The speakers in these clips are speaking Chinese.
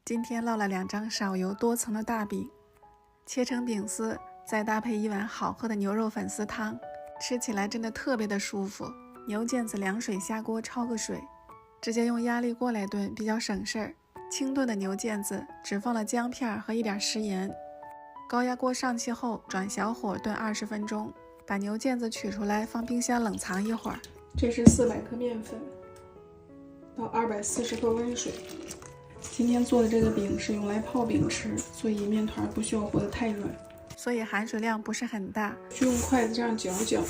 今天烙了2张少油多层的大饼，切成饼丝，再搭配1碗好喝的牛肉粉丝汤，吃起来真的特别的舒服。牛腱子凉水下锅焯个水，直接用压力锅来炖比较省事儿。清炖的牛腱子只放了姜片和一点食盐，高压锅上气后转小火炖20分钟，把牛腱子取出来放冰箱冷藏一会儿。这是400克面粉到240克温水。今天做的这个饼是用来泡饼吃，所以面团不需要和得太软，所以含水量不是很大，就用筷子这样搅搅，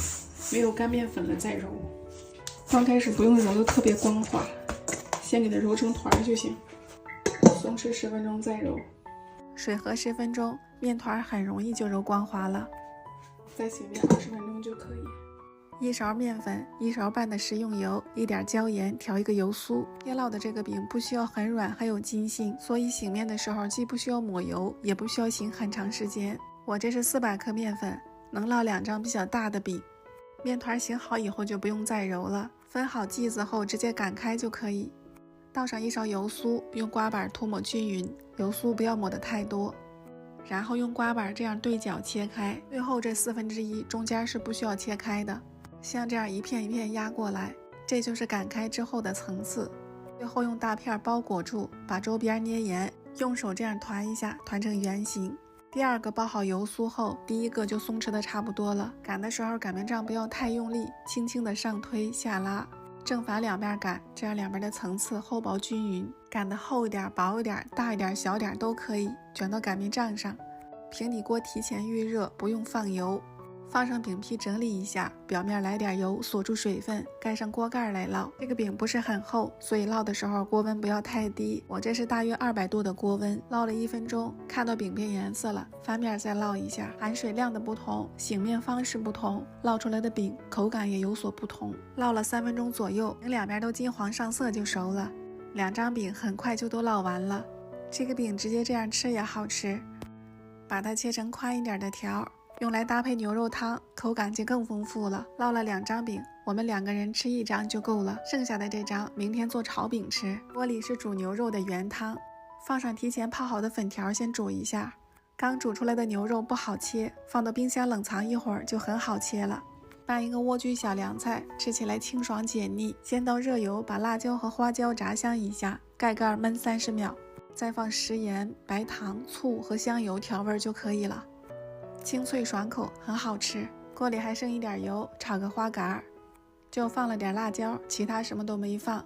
没有干面粉了再揉。刚开始不用揉得特别光滑，先给它揉成团就行，松弛10分钟再揉。水和10分钟，面团很容易就揉光滑了。再醒面20分钟就可以。1勺面粉，1勺半的食用油，一点椒盐，调一个油酥。捏烙的这个饼不需要很软，很有筋性，所以醒面的时候既不需要抹油，也不需要醒很长时间。我这是400克面粉，能烙2张比较大的饼。面团醒好以后就不用再揉了，分好剂子后直接擀开就可以。倒上1勺油酥，用刮板涂抹均匀，油酥不要抹得太多。然后用刮板这样对角切开，最后这1/4中间是不需要切开的，像这样一片一片压过来，这就是擀开之后的层次。最后用大片包裹住，把周边捏严，用手这样团一下，团成圆形。第2个包好油酥后，第1个就松弛的差不多了。擀的时候擀面杖不要太用力，轻轻的上推下拉，正反2面擀，这样2边的层次厚薄均匀。擀的厚一点、薄一点、大一点、小点都可以，卷到擀面杖上。平底锅提前预热，不用放油，放上饼皮整理一下，表面来点油锁住水分，盖上锅盖来烙。这个饼不是很厚，所以烙的时候锅温不要太低，我这是大约200度的锅温。烙了1分钟，看到饼变颜色了，翻面再烙一下。含水量的不同，醒面方式不同，烙出来的饼口感也有所不同。烙了3分钟左右，等2边都金黄上色就熟了。2张饼很快就都烙完了。这个饼直接这样吃也好吃，把它切成宽一点的条，用来搭配牛肉汤，口感就更丰富了。烙了2张饼，我们2个人吃1张就够了，剩下的这张明天做炒饼吃。锅里是煮牛肉的原汤，放上提前泡好的粉条先煮一下。刚煮出来的牛肉不好切，放到冰箱冷藏一会儿就很好切了。拌一个莴苣小凉菜，吃起来清爽解腻。先倒热油，把辣椒和花椒炸香一下，盖盖焖30秒，再放食盐、白糖、醋和香油调味就可以了。清脆爽口，很好吃。锅里还剩一点油，炒个花蛤，就放了点辣椒，其他什么都没放，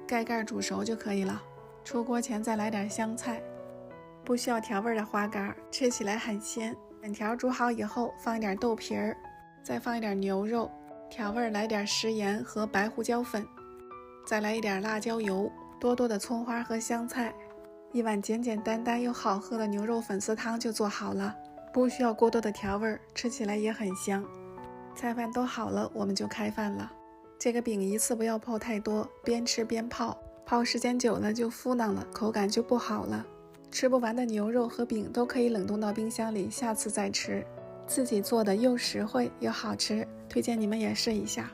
盖盖煮熟就可以了。出锅前再来点香菜，不需要调味的花蛤，吃起来很鲜。粉条煮好以后，放一点豆皮儿，再放一点牛肉，调味来点食盐和白胡椒粉，再来一点辣椒油，多多的葱花和香菜。1碗简简单单又好喝的牛肉粉丝汤就做好了，不需要过多的调味，吃起来也很香。菜饭都好了，我们就开饭了。这个饼一次不要泡太多，边吃边泡，泡时间久了就敷囊了，口感就不好了。吃不完的牛肉和饼都可以冷冻到冰箱里，下次再吃。自己做的又实惠又好吃，推荐你们也试一下。